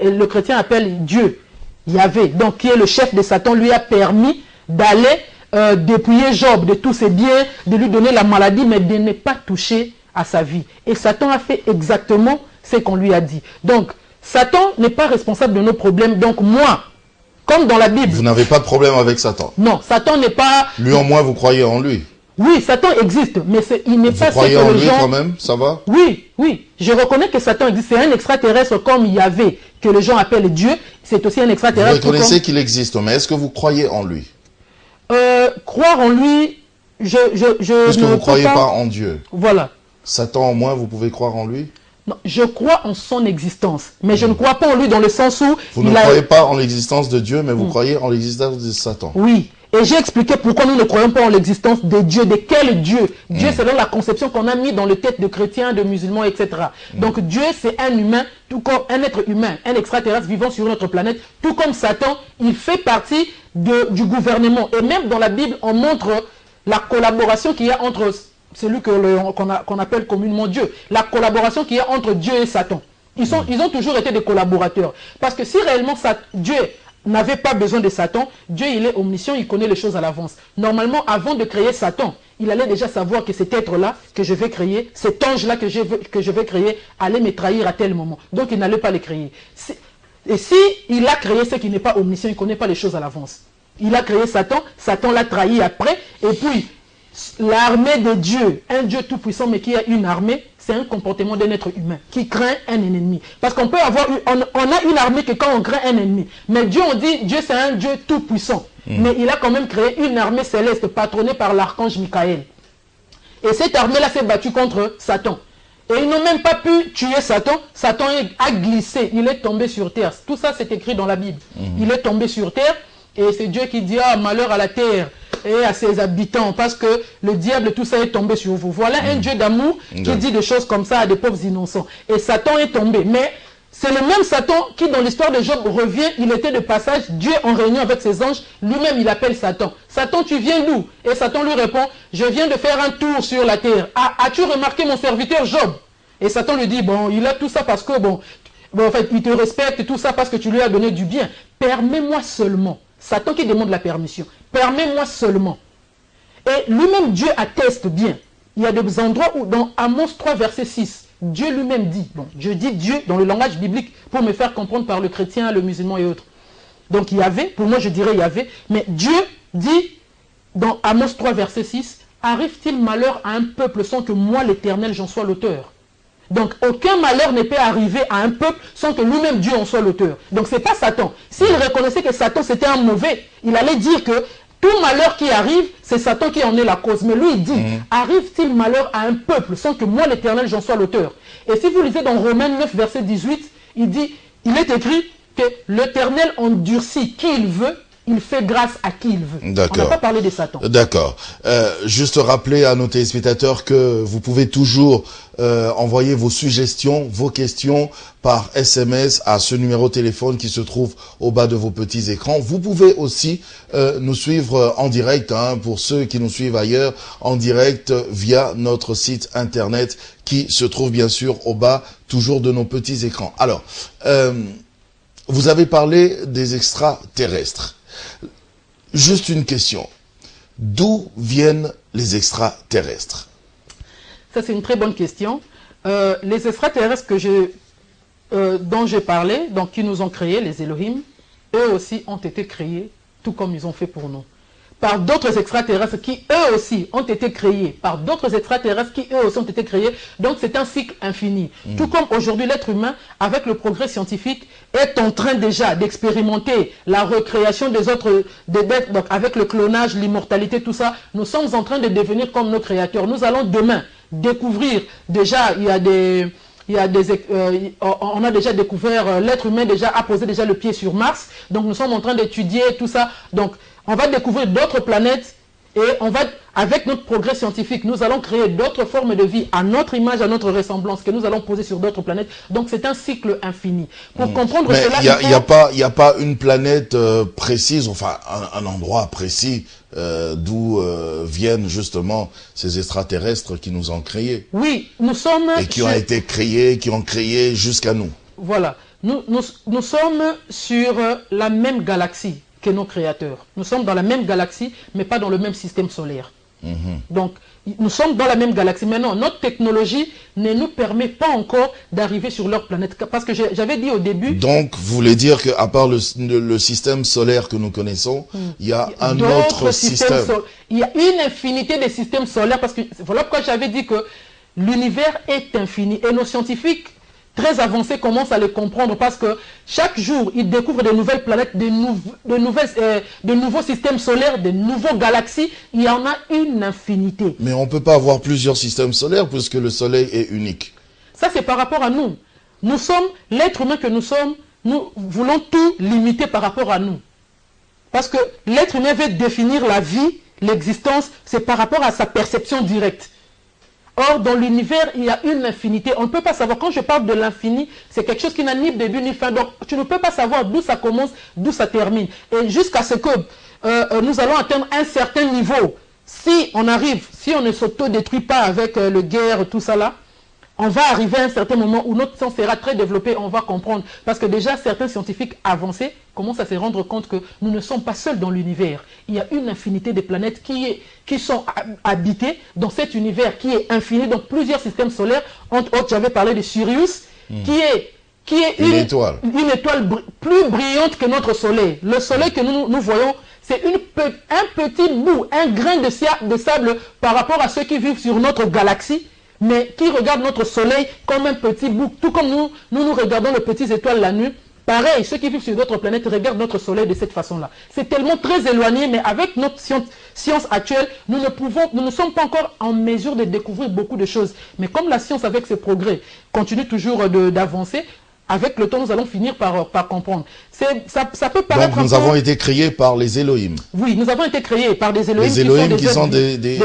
le chrétien appelle Dieu, Yahvé, donc qui est le chef de Satan, lui a permis d'aller dépouiller Job de tous ses biens, de lui donner la maladie, mais de ne pas toucher à sa vie. Et Satan a fait exactement ce qu'on lui a dit. Donc, Satan n'est pas responsable de nos problèmes. Donc moi, comme dans la Bible... Vous n'avez pas de problème avec Satan? Non, Satan n'est pas... Lui en moins, vous croyez en lui? Oui, Satan existe, mais il n'est pas... Vous croyez en lui quand même? Ça va? Oui, oui. Je reconnais que Satan existe. C'est un extraterrestre comme Yahvé, que les gens appellent Dieu. C'est aussi un extraterrestre. Vous reconnaissez qu'il existe, mais est-ce que vous croyez en lui? Croire en lui, Puisque vous ne croyez pas en Dieu. Voilà. Satan au moins, vous pouvez croire en lui? Non, je crois en son existence, mais je ne crois pas en lui dans le sens où... Vous ne croyez pas en l'existence de Dieu, mais vous croyez en l'existence de Satan. Oui, et j'ai expliqué pourquoi nous ne croyons pas en l'existence de Dieu. De quel Dieu? Dieu, selon la conception qu'on a mis dans les têtes de chrétiens, de musulmans, etc. Donc Dieu, c'est un humain, tout comme un être humain, un extraterrestre vivant sur notre planète, tout comme Satan, il fait partie du gouvernement. Et même dans la Bible, on montre la collaboration qu'il y a entre... celui qu'on appelle communément Dieu, la collaboration qu'il y a entre Dieu et Satan. Ils ont toujours été des collaborateurs. Parce que si réellement Dieu n'avait pas besoin de Satan, Dieu il est omniscient, il connaît les choses à l'avance. Normalement, avant de créer Satan, il allait déjà savoir que cet être-là que je vais créer, cet ange-là que je vais créer, allait me trahir à tel moment. Donc il n'allait pas les créer. Et si il a créé ce qui n'est pas omniscient, il ne connaît pas les choses à l'avance. Il a créé Satan, Satan l'a trahi après, et puis l'armée de Dieu, un Dieu tout-puissant mais qui a une armée, c'est un comportement d'un être humain qui craint un ennemi. Parce qu'on peut avoir, on a une armée que quand on craint un ennemi. Mais Dieu, on dit, Dieu c'est un Dieu tout-puissant. Mais il a quand même créé une armée céleste patronnée par l'archange Michael. Et cette armée-là s'est battue contre Satan. Et ils n'ont même pas pu tuer Satan. Satan a glissé, il est tombé sur terre. Tout ça c'est écrit dans la Bible. Il est tombé sur terre et c'est Dieu qui dit, ah malheur à la terre et à ses habitants, parce que le diable, tout ça est tombé sur vous. Voilà un Dieu d'amour qui dit des choses comme ça à des pauvres innocents. Et Satan est tombé. Mais c'est le même Satan qui, dans l'histoire de Job, revient, il était de passage, Dieu en réunion avec ses anges, lui-même il appelle Satan. Satan, tu viens d'où? Et Satan lui répond, je viens de faire un tour sur la terre. Ah, as-tu remarqué mon serviteur Job? Et Satan lui dit, bon, il a tout ça parce que, bon, en fait, il te respecte, tout ça parce que tu lui as donné du bien. Permets-moi seulement. Satan qui demande la permission. Permets-moi seulement. Et lui-même, Dieu atteste bien. Il y a des endroits où, dans Amos 3, verset 6, Dieu lui-même dit, bon, je dis Dieu dans le langage biblique pour me faire comprendre par le chrétien, le musulman et autres. Donc Yahvé, pour moi je dirais Yahvé, mais Dieu dit dans Amos 3, verset 6, arrive-t-il malheur à un peuple sans que moi, l'Éternel, j'en sois l'auteur? Donc aucun malheur ne peut arriver à un peuple sans que lui-même Dieu en soit l'auteur. Donc c'est pas Satan. S'il reconnaissait que Satan c'était un mauvais, il allait dire que tout malheur qui arrive, c'est Satan qui en est la cause. Mais lui il dit, arrive-t-il malheur à un peuple sans que moi l'Éternel j'en sois l'auteur? Et si vous lisez dans Romains 9 verset 18, il dit, il est écrit que l'Éternel endurcit qui il veut, il fait grâce à qui il veut. On n'a pas parlé de Satan. D'accord. Juste rappeler à nos téléspectateurs que vous pouvez toujours envoyer vos suggestions, vos questions par SMS à ce numéro de téléphone qui se trouve au bas de vos petits écrans. Vous pouvez aussi nous suivre en direct, pour ceux qui nous suivent ailleurs, en direct via notre site internet qui se trouve bien sûr au bas toujours de nos petits écrans. Alors, vous avez parlé des extraterrestres. Juste une question. D'où viennent les extraterrestres? Ça, c'est une très bonne question. Les extraterrestres dont j'ai parlé, donc qui nous ont créés, les Elohim, eux aussi ont été créés, tout comme ils ont fait pour nous. Par d'autres extraterrestres qui, eux aussi, ont été créés. Par d'autres extraterrestres qui, eux aussi, ont été créés. Donc, c'est un cycle infini. Tout comme aujourd'hui, l'être humain, avec le progrès scientifique, est en train déjà d'expérimenter la recréation des autres, donc avec le clonage, l'immortalité, tout ça, nous sommes en train de devenir comme nos créateurs. Nous allons demain découvrir, déjà, on a déjà découvert, l'être humain déjà a posé déjà le pied sur Mars. Donc, nous sommes en train d'étudier tout ça. Donc, on va découvrir d'autres planètes et on va, avec notre progrès scientifique, nous allons créer d'autres formes de vie à notre image, à notre ressemblance que nous allons poser sur d'autres planètes. Donc c'est un cycle infini. Pour comprendre cela, il n'y a pas une planète précise, enfin un endroit précis d'où viennent justement ces extraterrestres qui nous ont créés. Oui, nous sommes... Et qui ont été créés, qui ont créé jusqu'à nous. Voilà. Nous sommes sur la même galaxie que nos créateurs. Nous sommes dans la même galaxie, mais pas dans le même système solaire. Donc, nous sommes dans la même galaxie. Maintenant, notre technologie ne nous permet pas encore d'arriver sur leur planète. Parce que j'avais dit au début... Donc, vous voulez dire qu'à part le système solaire que nous connaissons, il y a un autre système. Il y a une infinité de systèmes solaires. Parce que voilà pourquoi j'avais dit que l'univers est infini. Et nos scientifiques très avancés commencent à le comprendre parce que chaque jour, ils découvrent de nouvelles planètes, de nouveaux systèmes solaires, de nouvelles galaxies. Il y en a une infinité. Mais on ne peut pas avoir plusieurs systèmes solaires puisque le Soleil est unique. Ça, c'est par rapport à nous. Nous sommes, l'être humain que nous sommes, nous voulons tout limiter par rapport à nous. Parce que l'être humain veut définir la vie, l'existence, c'est par rapport à sa perception directe. Or, dans l'univers, il y a une infinité. On ne peut pas savoir. Quand je parle de l'infini, c'est quelque chose qui n'a ni début ni fin. Donc, tu ne peux pas savoir d'où ça commence, d'où ça termine. Et jusqu'à ce que nous allons atteindre un certain niveau, si on arrive, si on ne s'auto-détruit pas avec le guerre, tout ça là, on va arriver à un certain moment où notre science sera très développée, on va comprendre. Parce que déjà, certains scientifiques avancés commencent à se rendre compte que nous ne sommes pas seuls dans l'univers. Il y a une infinité de planètes qui sont habitées dans cet univers qui est infini, dans plusieurs systèmes solaires. Entre autres, j'avais parlé de Sirius, qui est une étoile plus brillante que notre soleil. Le soleil que nous voyons, c'est un petit bout, un grain de sable par rapport à ceux qui vivent sur notre galaxie, mais qui regardent notre soleil comme un petit bout, tout comme nous regardons les petites étoiles la nuit. Pareil, ceux qui vivent sur d'autres planètes regardent notre soleil de cette façon-là. C'est tellement très éloigné, mais avec notre science actuelle, nous ne sommes pas encore en mesure de découvrir beaucoup de choses. Mais comme la science, avec ses progrès, continue toujours d'avancer, avec le temps, nous allons finir par comprendre. Ça peut paraître. Donc, nous avons été créés par les Elohim. Oui, nous avons été créés par des Elohim, qui sont des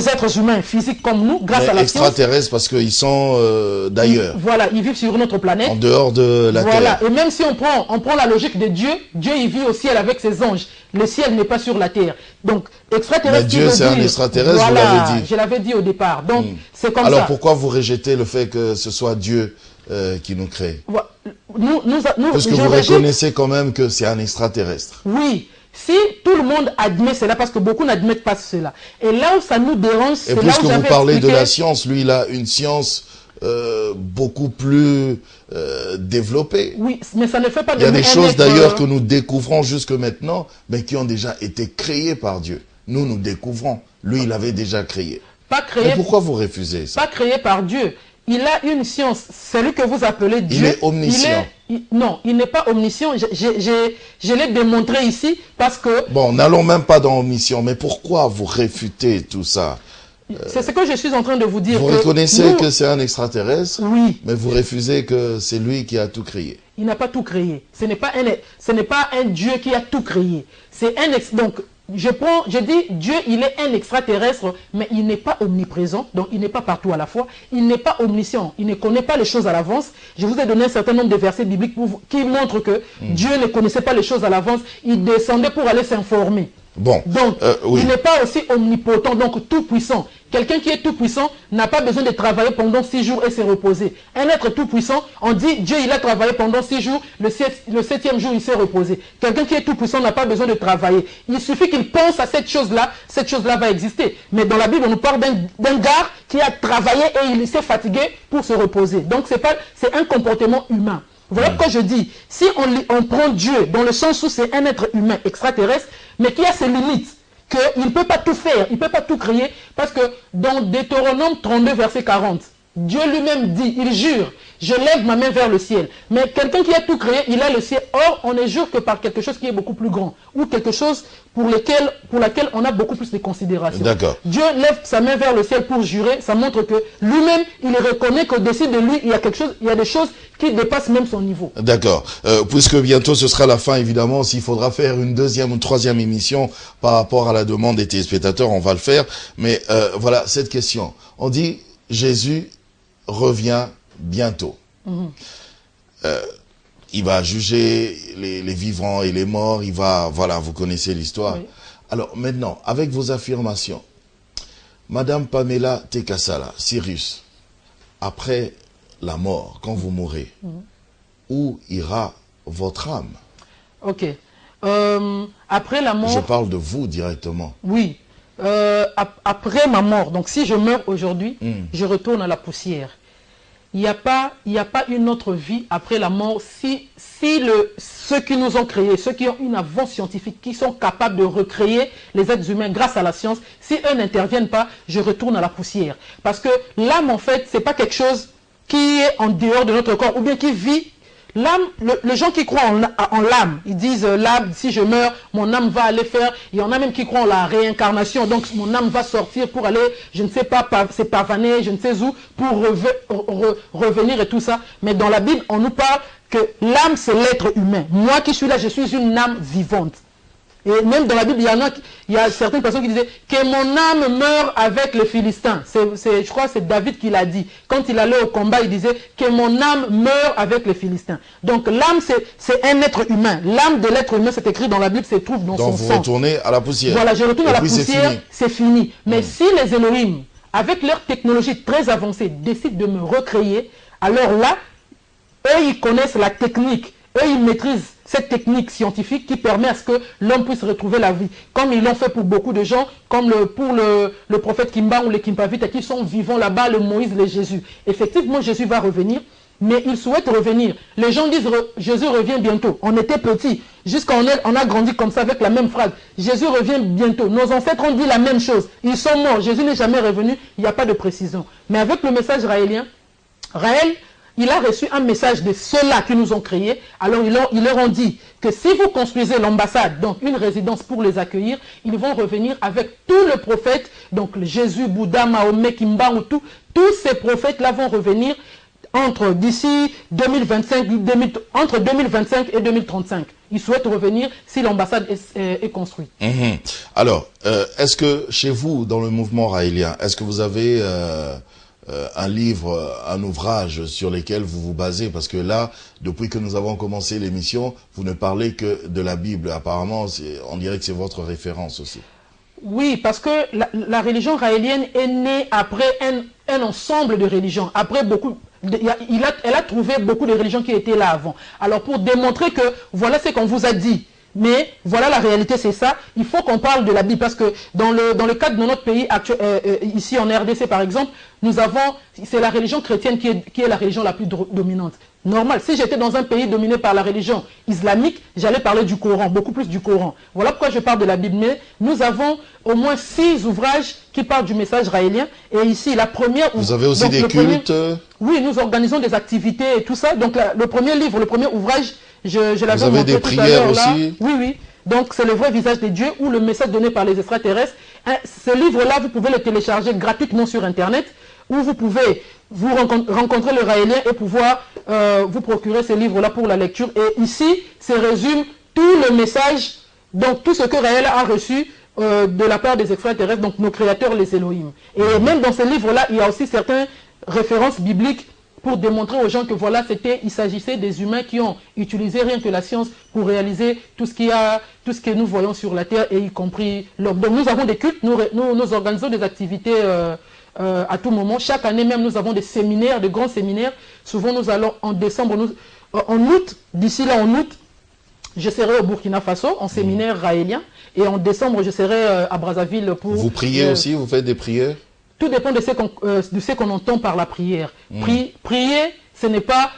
êtres humains, physiques comme nous, grâce à la science. Extraterrestres, parce qu'ils sont d'ailleurs. Voilà, ils vivent sur notre planète. En dehors de la Terre. Et même si on prend la logique de Dieu, Dieu il vit au ciel avec ses anges. Le ciel n'est pas sur la Terre. Donc, extraterrestre. Mais Dieu, c'est un extraterrestre, vous l'avez dit. Je l'avais dit au départ. Donc, c'est comme ça. Alors, pourquoi vous rejetez le fait que ce soit Dieu qui nous crée? Parce que vous reconnaissez quand même que c'est un extraterrestre. Oui. Si tout le monde admet cela, parce que beaucoup n'admettent pas cela. Et là où ça nous dérange, c'est là où puisque vous parlez de la science, lui, il a une science beaucoup plus développée. Oui, mais ça ne fait pas de Il y a des choses d'ailleurs que nous découvrons jusque maintenant, mais qui ont déjà été créées par Dieu. Nous découvrons. Lui, il avait déjà créé. Pas créé. Mais pourquoi vous refusez ça? Pas créé par Dieu. Il a une science, celui que vous appelez Dieu. Il est omniscient. Non, il n'est pas omniscient. Je l'ai démontré ici parce que... Bon, n'allons même pas dans omniscient, mais pourquoi vous réfutez tout ça? C'est ce que je suis en train de vous dire. Vous reconnaissez que c'est un extraterrestre, oui, mais vous refusez que c'est lui qui a tout créé. Il n'a pas tout créé. Ce n'est pas un Dieu qui a tout créé. C'est donc, je dis Dieu, il est un extraterrestre, mais il n'est pas omniprésent, donc il n'est pas partout à la fois. Il n'est pas omniscient, il ne connaît pas les choses à l'avance. Je vous ai donné un certain nombre de versets bibliques qui montrent que Dieu ne connaissait pas les choses à l'avance. Il descendait pour aller s'informer. Bon, donc, il n'est pas aussi omnipotent, donc tout puissant. Quelqu'un qui est tout puissant n'a pas besoin de travailler pendant 6 jours et se reposer. Un être tout puissant, on dit Dieu il a travaillé pendant 6 jours, le 7e jour il s'est reposé. Quelqu'un qui est tout puissant n'a pas besoin de travailler. Il suffit qu'il pense à cette chose-là va exister. Mais dans la Bible, on nous parle d'un gars qui a travaillé et il s'est fatigué pour se reposer. Donc c'est un comportement humain. Voilà pourquoi je dis, si on prend Dieu dans le sens où c'est un être humain extraterrestre, mais qui a ses limites, qu'il ne peut pas tout faire, il ne peut pas tout créer, parce que dans Deutéronome 32, verset 40, Dieu lui-même dit, il jure, je lève ma main vers le ciel. Mais quelqu'un qui a tout créé, il a le ciel. Or, on ne jure que par quelque chose qui est beaucoup plus grand, ou quelque chose pour laquelle on a beaucoup plus de considération. D'accord. Dieu lève sa main vers le ciel pour jurer, ça montre que lui-même, il reconnaît qu'au-dessus de lui, il y a des choses qui dépassent même son niveau. D'accord. Puisque bientôt ce sera la fin, évidemment, s'il faudra faire une deuxième ou troisième émission par rapport à la demande des téléspectateurs, on va le faire. Mais voilà, cette question. On dit, Jésus revient bientôt. Il va juger les vivants et les morts. Il va, voilà, vous connaissez l'histoire. Oui. Alors maintenant, avec vos affirmations, Madame Pamela Tekasala, Sirius, après la mort, quand vous mourrez, où ira votre âme? Ok. Après la mort... Je parle de vous directement. Oui. Après ma mort, donc si je meurs aujourd'hui, je retourne à la poussière. Il n'y a pas une autre vie après la mort si ceux qui nous ont créés, ceux qui ont une avance scientifique, qui sont capables de recréer les êtres humains grâce à la science, si eux n'interviennent pas, je retourne à la poussière. Parce que l'âme, en fait, c'est pas quelque chose qui est en dehors de notre corps ou bien qui vit. L'âme, les gens qui croient en l'âme, ils disent l'âme, si je meurs, mon âme va aller faire. Il y en a même qui croient en la réincarnation, donc mon âme va sortir pour aller, je ne sais pas, c'est pavaner, je ne sais où, pour revenir et tout ça. Mais dans la Bible, on nous parle que l'âme, c'est l'être humain. Moi qui suis là, je suis une âme vivante. Et même dans la Bible, il y a certaines personnes qui disaient que mon âme meurt avec les Philistins. Je crois que c'est David qui l'a dit. Quand il allait au combat, il disait que mon âme meurt avec les Philistins. Donc l'âme, c'est un être humain. L'âme de l'être humain, c'est écrit dans la Bible, se trouve dans son sang. Donc vous retournez à la poussière. Voilà, je retourne à la poussière, c'est fini. Mais si les Elohim avec leur technologie très avancée, décident de me recréer, alors là, eux, ils connaissent la technique. Eux, ils maîtrisent cette technique scientifique qui permet à ce que l'homme puisse retrouver la vie. Comme ils l'ont fait pour beaucoup de gens, comme pour le prophète Kimba ou les Kimpavites qui sont vivants là-bas, le Moïse, le Jésus. Effectivement, Jésus va revenir, mais il souhaite revenir. Les gens disent Jésus revient bientôt. On était petits, jusqu'à on a grandi comme ça avec la même phrase. Jésus revient bientôt. Nos ancêtres ont dit la même chose. Ils sont morts. Jésus n'est jamais revenu. Il n'y a pas de précision. Mais avec le message raélien, Raël, il a reçu un message de ceux-là qui nous ont créés. Alors ils leur ont dit que si vous construisez l'ambassade, donc une résidence pour les accueillir, ils vont revenir avec tous les prophètes, donc Jésus, Bouddha, Mahomet, Kimba, ou tous ces prophètes-là vont revenir entre 2025 et 2035. Ils souhaitent revenir si l'ambassade est construite. Alors, est-ce que chez vous, dans le mouvement raélien, est-ce que vous avez un livre, un ouvrage sur lesquels vous vous basez? Parce que là, depuis que nous avons commencé l'émission, vous ne parlez que de la Bible. Apparemment, on dirait que c'est votre référence aussi. Oui, parce que la religion raélienne est née après un ensemble de religions. Après beaucoup... Elle a trouvé beaucoup de religions qui étaient là avant. Alors pour démontrer que voilà ce qu'on vous a dit, mais voilà la réalité, c'est ça, il faut qu'on parle de la Bible, parce que dans le cadre de notre pays, ici en RDC par exemple, c'est la religion chrétienne qui est la religion la plus dominante. Normal, si j'étais dans un pays dominé par la religion islamique, j'allais parler du Coran, beaucoup plus du Coran. Voilà pourquoi je parle de la Bible. Mais nous avons au moins 6 ouvrages qui parlent du message raélien. Et ici, la première... Vous avez aussi des cultes? Oui, nous organisons des activités et tout ça. Donc le premier livre, le premier ouvrage, je l'avais montré tout à l'heure. Vous avez des prières aussi? Oui, oui. Donc c'est le vrai visage de Dieu, ou le message donné par les extraterrestres. Ce livre-là, vous pouvez le télécharger gratuitement sur Internet, où vous pouvez vous rencontrer le raélien et pouvoir vous procurer ce livre-là pour la lecture. Et ici, se résume tout le message, donc tout ce que Raël a reçu de la part des extraterrestres, donc nos créateurs, les Elohim. Et même dans ce livre-là, il y a aussi certaines références bibliques pour démontrer aux gens que voilà, il s'agissait des humains qui ont utilisé rien que la science pour réaliser tout ce que nous voyons sur la Terre, et y compris l'homme. Donc nous avons des cultes, nous organisons des activités à tout moment. Chaque année même, nous avons des séminaires, de grands séminaires. Souvent, nous allons en décembre, en août, d'ici là, en août, je serai au Burkina Faso, en séminaire raélien. Et en décembre, je serai à Brazzaville pour... Vous priez aussi, vous faites des prières? Tout dépend de ce qu'on entend par la prière. Prier, ce n'est pas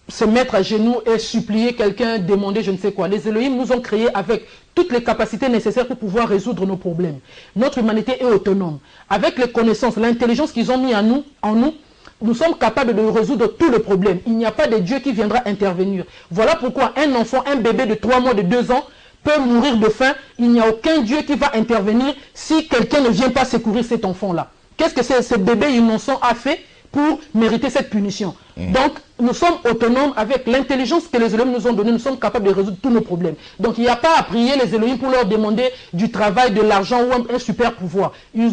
se mettre à genoux et supplier quelqu'un, demander je ne sais quoi. Les Elohim nous ont créés avec toutes les capacités nécessaires pour pouvoir résoudre nos problèmes. Notre humanité est autonome. Avec les connaissances, l'intelligence qu'ils ont mis en nous, nous sommes capables de résoudre tous les problèmes. Il n'y a pas de Dieu qui viendra intervenir. Voilà pourquoi un enfant, un bébé de 3 mois, de 2 ans, peut mourir de faim. Il n'y a aucun Dieu qui va intervenir si quelqu'un ne vient pas secourir cet enfant-là. Qu'est-ce que ce bébé innocent a fait pour mériter cette punition? Donc, nous sommes autonomes avec l'intelligence que les Elohim nous ont donnée. Nous sommes capables de résoudre tous nos problèmes. Donc, il n'y a pas à prier les Elohim pour leur demander du travail, de l'argent ou un super pouvoir. Ils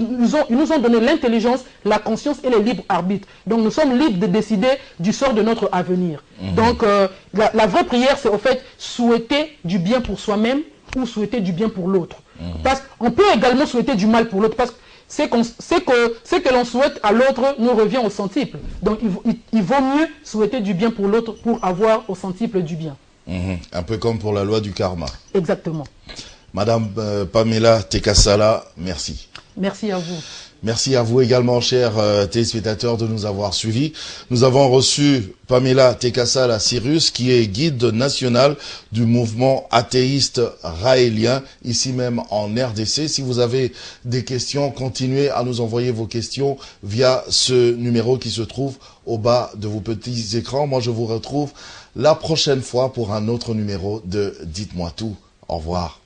nous ont donné l'intelligence, la conscience et le libre arbitre. Donc, nous sommes libres de décider du sort de notre avenir. Donc, la vraie prière, c'est au fait souhaiter du bien pour soi-même ou souhaiter du bien pour l'autre. Parce qu'on peut également souhaiter du mal pour l'autre. Parce que ce que l'on souhaite à l'autre nous revient au centuple. Donc il vaut mieux souhaiter du bien pour l'autre pour avoir au centuple du bien. Un peu comme pour la loi du karma. Exactement. Madame Pamela Tekasala, merci. Merci à vous. Merci à vous également, chers téléspectateurs, de nous avoir suivis. Nous avons reçu Pamela Tekasala Cyrus, qui est guide national du mouvement athéiste raélien, ici même en RDC. Si vous avez des questions, continuez à nous envoyer vos questions via ce numéro qui se trouve au bas de vos petits écrans. Moi, je vous retrouve la prochaine fois pour un autre numéro de Dites-moi tout. Au revoir.